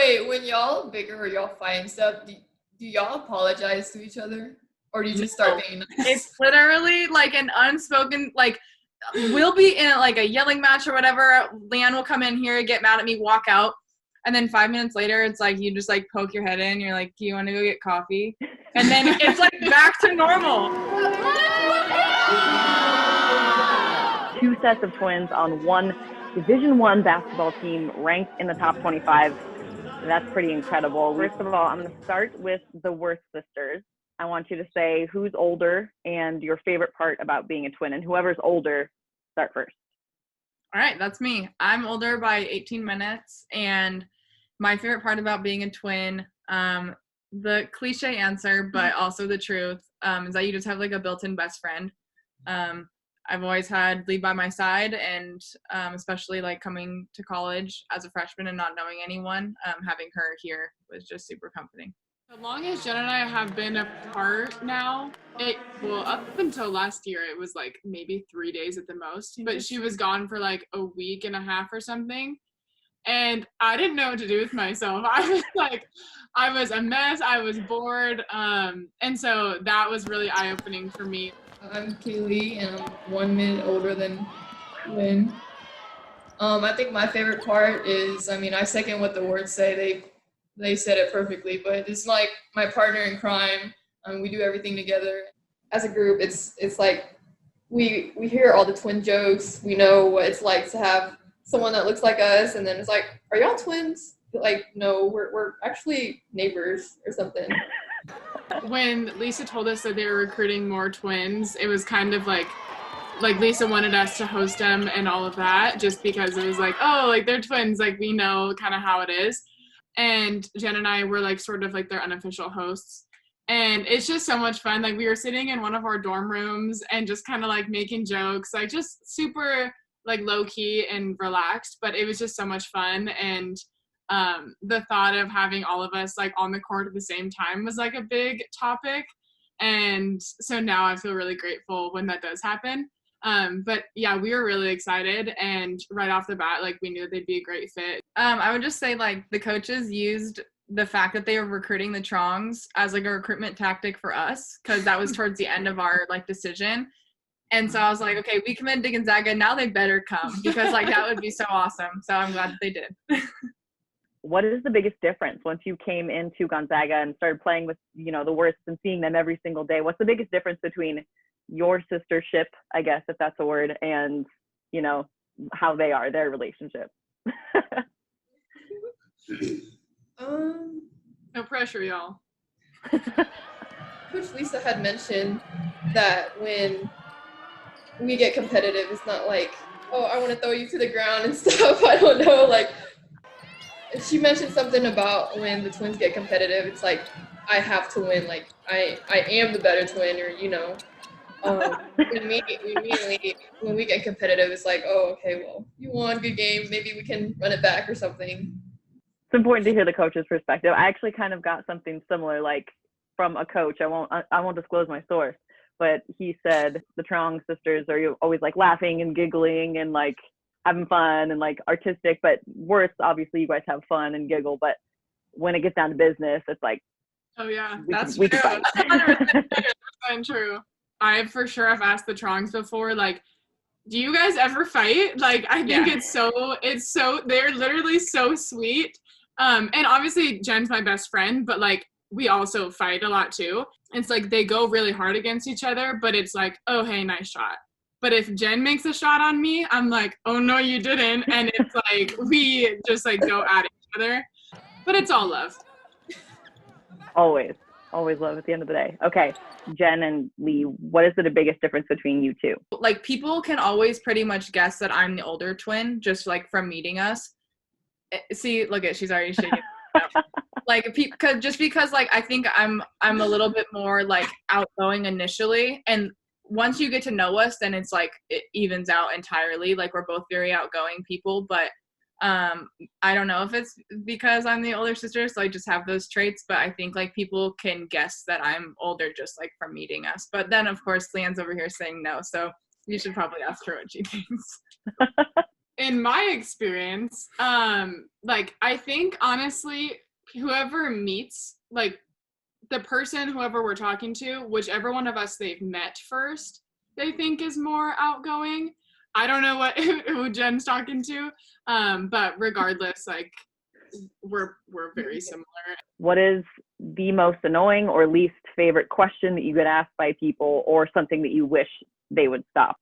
Wait, when y'all bicker or y'all fight and stuff, do y'all apologize to each other? Or do you just start being nice? It's literally like an unspoken, like, we'll be in like a yelling match or whatever. Leanne will come in here, get mad at me, walk out. And then 5 minutes later, it's like you just like poke your head in. You're like, do you want to go get coffee? And then it's like back to normal. 2 sets of twins on one Division I basketball team ranked in the top 25. That's pretty incredible. First of all, I'm going to start with the Wirth sisters. I want you to say who's older and your favorite part about being a twin. And whoever's older, start first. All right, that's me. I'm older by 18 minutes. And my favorite part about being a twin, the cliche answer, but also the truth, is that you just have like a built-in best friend. I've always had Lee by my side, and especially like coming to college as a freshman and not knowing anyone, having her here was just super comforting. As long as Jen and I have been apart now, up until last year, it was like maybe 3 days at the most, but she was gone for like a week and a half or something. And I didn't know what to do with myself. I was a mess. I was bored. And so that was really eye-opening for me. I'm Kaylee, and I'm 1 minute older than Lynn. I think my favorite part is, I second what the words say. They said it perfectly, but it's like my partner in crime. We do everything together. As a group, it's like we hear all the twin jokes. We know what it's like to have someone that looks like us, and then it's like, are y'all twins? Like, no, we're actually neighbors or something. When Lisa told us that they were recruiting more twins, it was kind of like Lisa wanted us to host them and all of that, just because it was like, oh, like they're twins, like we know kind of how it is. And Jen and I were like sort of like their unofficial hosts. And it's just so much fun. Like we were sitting in one of our dorm rooms and just kind of like making jokes, like just super like low key and relaxed, but it was just so much fun. And the thought of having all of us like on the court at the same time was like a big topic. And so now I feel really grateful when that does happen. But yeah, we were really excited, and right off the bat, like we knew they'd be a great fit. I would just say like the coaches used the fact that they were recruiting the Trongs as like a recruitment tactic for us, because that was towards the end of our like decision. And so I was like, okay, we committed to Gonzaga, now they better come, because like that would be so awesome. So I'm glad that they did. What is the biggest difference once you came into Gonzaga and started playing with, the Wirths and seeing them every single day? What's the biggest difference between your sistership, I guess, if that's a word, and, how they are, their relationship? No pressure, y'all. Coach Lisa had mentioned that when we get competitive, it's not like, oh, I want to throw you to the ground and stuff. I don't know, like, she mentioned something about when the twins get competitive, it's like, I have to win, like, I am the better twin, or, when we get competitive, it's like, oh, okay, well, you won, good game, maybe we can run it back or something. It's important to hear the coach's perspective. I actually kind of got something similar, like, from a coach. I won't disclose my source, but he said the Trong sisters are always, like, laughing and giggling and, like, having fun and like artistic, but worse, obviously you guys have fun and giggle, but when it gets down to business, it's like, oh yeah, that's true. 100% true. I for sure have asked the Trongs before, like, do you guys ever fight? Like, I think it's so, they're literally so sweet. And obviously Jen's my best friend, but like, we also fight a lot too. It's like, they go really hard against each other, but it's like, oh, hey, nice shot. But if Jen makes a shot on me, I'm like, oh, no, you didn't. And it's like, we just like go at each other. But it's all love. Always love at the end of the day. Okay, Jen and Lee, what is the biggest difference between you two? Like, people can always pretty much guess that I'm the older twin, just like from meeting us. See, look at, she's already shaking. Like, because like, I think I'm a little bit more like outgoing initially, and once you get to know us, then it's like it evens out entirely. Like, we're both very outgoing people, but I don't know if it's because I'm the older sister, so I just have those traits, but I think like people can guess that I'm older just like from meeting us. But then of course Leanne's over here saying no, so you should probably ask her what she thinks. in my experience, like I think honestly, whoever meets like the person, whoever we're talking to, whichever one of us they've met first, they think is more outgoing. I don't know who Jen's talking to, but regardless, like we're very similar. What is the most annoying or least favorite question that you get asked by people, or something that you wish they would stop?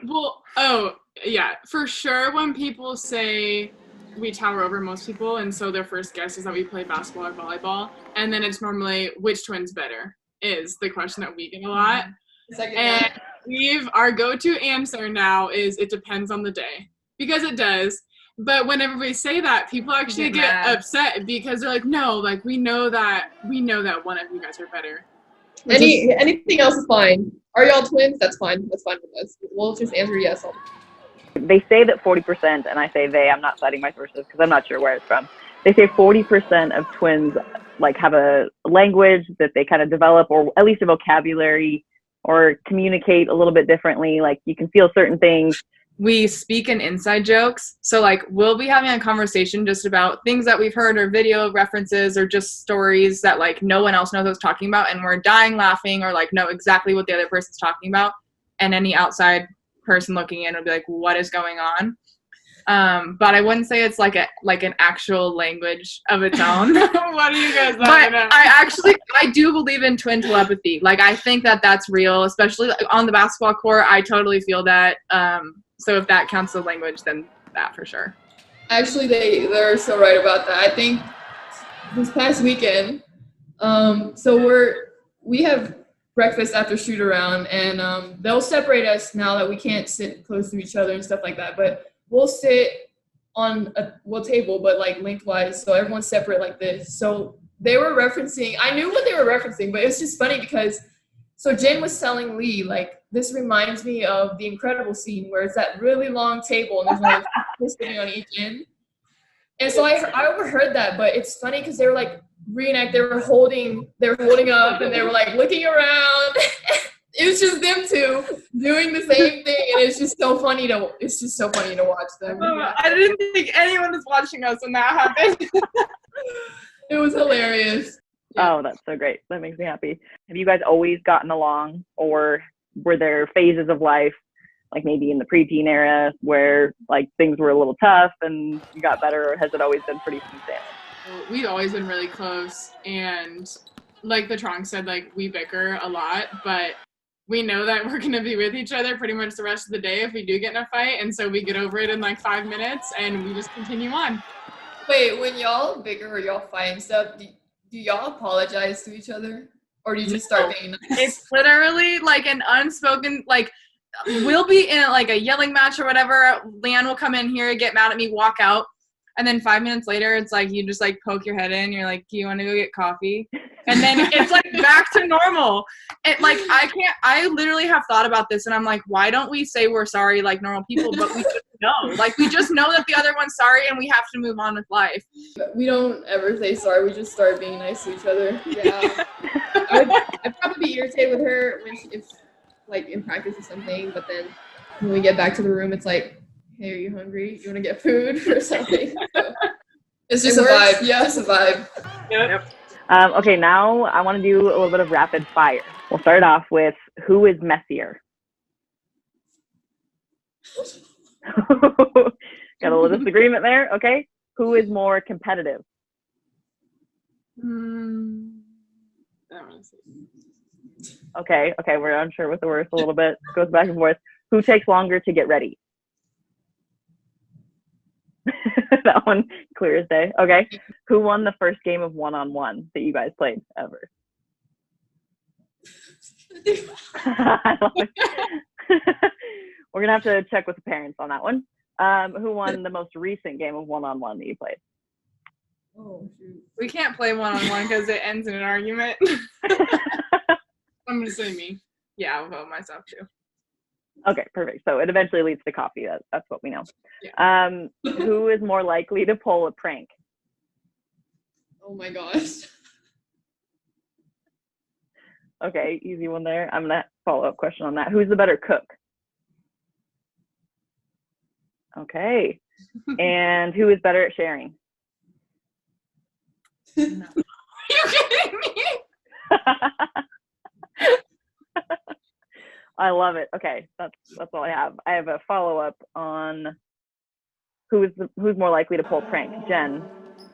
Well, oh yeah, for sure. When people say we tower over most people, and so their first guess is that we play basketball or volleyball, and then it's normally which twin's better is the question that we get a lot. And our go-to answer now is it depends on the day, because it does. But whenever we say that, people actually get upset because they're like, no, like we know that one of you guys are better. Anything else is fine. Are y'all twins? That's fine. That's fine with us. We'll just answer yes. They say that 40%, and I say they, I'm not citing my sources because I'm not sure where it's from. They say 40% of twins like have a language that they kind of develop, or at least a vocabulary, or communicate a little bit differently. Like you can feel certain things. We speak in inside jokes. So like we'll be having a conversation just about things that we've heard, or video references, or just stories that like no one else knows what it's talking about, and we're dying laughing, or like know exactly what the other person's talking about, and any outside person looking in will be like, what is going on? But I wouldn't say it's like an actual language of its own. What do you guys But I do believe in twin telepathy. Like I think that that's real, especially like on the basketball court. I totally feel that. So if that counts as language, then that for sure. Actually, they're so right about that. I think this past weekend, so we have breakfast after shoot around, and they'll separate us now that we can't sit close to each other and stuff like that. But we'll sit on a table, but like lengthwise, so everyone's separate like this. So they were referencing. I knew what they were referencing, but it's just funny because so Jen was telling Lee like, this reminds me of the Incredible scene where it's that really long table and there's only people sitting on each end. And so I overheard that, but it's funny because they were like they were holding up and they were like looking around. It was just them two doing the same thing, and it's just so funny to watch them. I didn't think anyone was watching us when that happened. It was hilarious. Oh, that's so great. That makes me happy. Have you guys always gotten along, or were there phases of life, like maybe in the preteen era, where like things were a little tough and you got better, or has it always been pretty smooth sailing? We've always been really close, and like the Trong said, like we bicker a lot, but we know that we're going to be with each other pretty much the rest of the day if we do get in a fight, and so we get over it in like 5 minutes and we just continue on. Wait, when y'all bicker or y'all fight and stuff, do y'all apologize to each other? Or do you just start being nice? It's literally like an unspoken, like, we'll be in like a yelling match or whatever. Leanne will come in here, get mad at me, walk out. And then 5 minutes later, it's like you just like poke your head in. You're like, do you want to go get coffee? And then it's like back to normal. It like I literally have thought about this, and I'm like, why don't we say we're sorry like normal people? But we just know. Like we just know that the other one's sorry, and we have to move on with life. We don't ever say sorry. We just start being nice to each other. Yeah. I'd probably be irritated with her if like in practice or something, but then when we get back to the room, it's like, hey, are you hungry? You want to get food or something? So, it's just a vibe. Yeah, it's a vibe. Yep. Okay, now I want to do a little bit of rapid fire. We'll start off with who is messier? Got a little disagreement there. Okay. Who is more competitive? Okay, we're unsure with the worst a little bit. Goes back and forth. Who takes longer to get ready? That one, clear as day. Okay. Who won the first game of one-on-one that you guys played ever? We're gonna have to check with the parents on that one. Who won the most recent game of one-on-one that you played? Oh, shoot. We can't play one-on-one because it ends in an argument. I'm gonna say me. Yeah, I'll vote myself too. Okay, perfect. So it eventually leads to coffee. That's what we know. Yeah. Who is more likely to pull a prank? Oh my gosh. Okay, easy one there. I'm gonna follow-up question on that. Who's the better cook? Okay. And who is better at sharing? No. Are you kidding me? I love it. Okay, that's all I have. I have a follow-up on who's more likely to pull prank. Jen.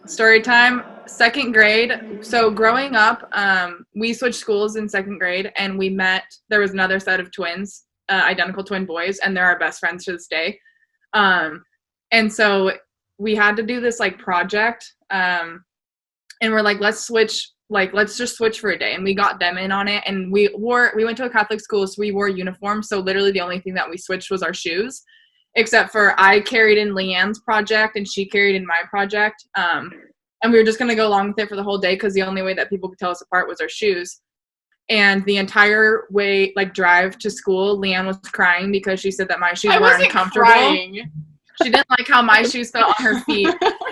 Story time, 2nd grade. So growing up, we switched schools in 2nd grade, and we met. There was another set of twins, identical twin boys, and they're our best friends to this day. And so we had to do this like project, and we're like, let's just switch for a day. And we got them in on it, and we went to a Catholic school, so we wore uniforms. So literally the only thing that we switched was our shoes, except for I carried in Leanne's project and she carried in my project. And we were just going to go along with it for the whole day because the only way that people could tell us apart was our shoes. And the entire way, like drive to school, Leanne was crying because she said that my shoes were uncomfortable. Crying. She didn't like how my shoes felt on her feet.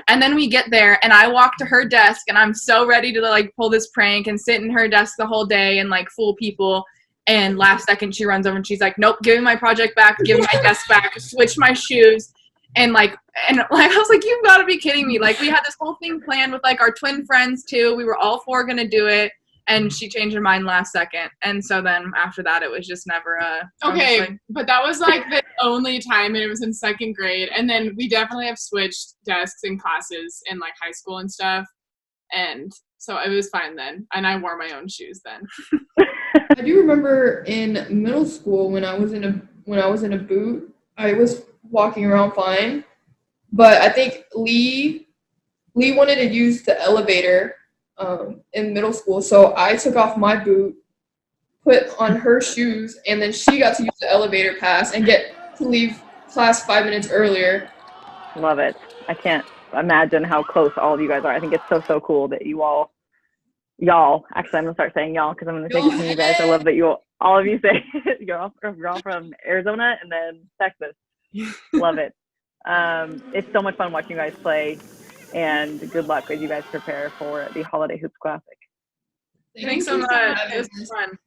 And then we get there and I walk to her desk and I'm so ready to like pull this prank and sit in her desk the whole day and like fool people. And last second she runs over and she's like, nope, give me my project back, give me my desk back, switch my shoes. And I was like, you've got to be kidding me. Like we had this whole thing planned with like our twin friends too. We were all 4 going to do it. And she changed her mind last second. And so then after that, it was just never okay, honestly. But that was like the only time, and it was in 2nd grade. And then we definitely have switched desks in classes in like high school and stuff. And so it was fine then. And I wore my own shoes then. I do remember in middle school when I was in a boot, I was walking around fine. But I think Lee wanted to use the elevator in middle school, so I took off my boot, put on her shoes, and then she got to use the elevator pass and get to leave class 5 minutes earlier. Love it. I can't imagine how close all of you guys are. I think it's so cool that y'all, actually I'm gonna start saying y'all because I'm gonna take it from you guys. I love that all of you say you're all from Arizona and then Texas. Love it. It's so much fun watching you guys play. And good luck as you guys prepare for the Holiday Hoops Classic. Thanks so much. It was fun.